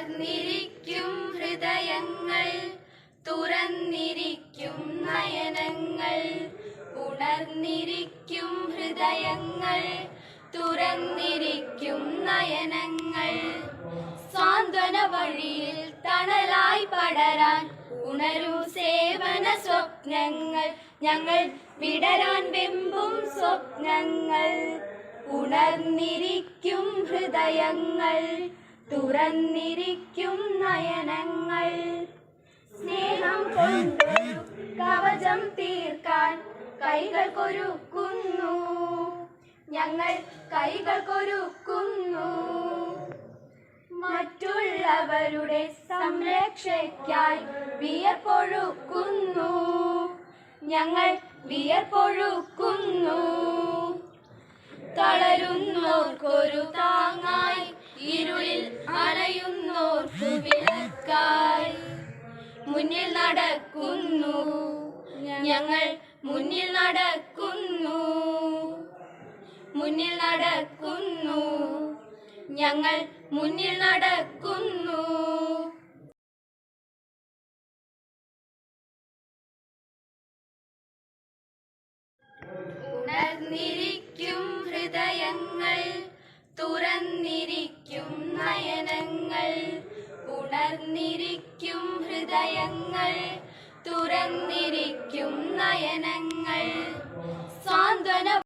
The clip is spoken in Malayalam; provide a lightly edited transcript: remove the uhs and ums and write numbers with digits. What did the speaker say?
ഉണർന്നിരിക്കും ഹൃദയങ്ങൾ, തുറന്നിരിക്കും നയനങ്ങൾ. ഉണർന്നിരിക്കും ഹൃദയങ്ങൾ, തുറന്നിരിക്കും നയനങ്ങൾ. സാന്ത്വന വഴിയിൽ തണലായി പടരാൻ ഉണരൂ സേവന സ്വപ്നങ്ങൾ. ഞങ്ങൾ വിടരാൻ വെമ്പും സ്വപ്നങ്ങൾ. ഉണർന്നിരിക്കും ഹൃദയങ്ങൾ, തുറന്നിരിക്കും നയനങ്ങൾ. സ്നേഹം കൊണ്ടൊരു കവചം തീർക്കാൻ കൈകൾക്കൊരുക്കുന്നു ഞങ്ങൾ, കൈകൾക്കൊരുക്കുന്നു. മറ്റുള്ളവരുടെ സംരക്ഷയ്ക്കായി വിയർപ്പൊഴുക്കുന്നു ഞങ്ങൾ, വിയർപ്പൊഴുക്കുന്നു. തളരുന്നോർക്കൊരു താങ്ങായി, ഇരുളിൽ അലയുന്നോർക്കു വിളക്കായി മുന്നിൽ നടക്കുന്നു ഞങ്ങൾ, മുന്നിൽ നടക്കുന്നു, മുന്നിൽ നടക്കുന്നു ഞങ്ങൾ, മുന്നിൽ നടക്കുന്നു. ഉണർന്നിരിക്കും ഹൃദയങ്ങൾ, തുറന്നിരിക്കും നയനങ്ങൾ. ഉണർന്നിരിക്കും ഹൃദയങ്ങൾ, തുറന്നിരിക്കും നയനങ്ങൾ. സാന്ത്വന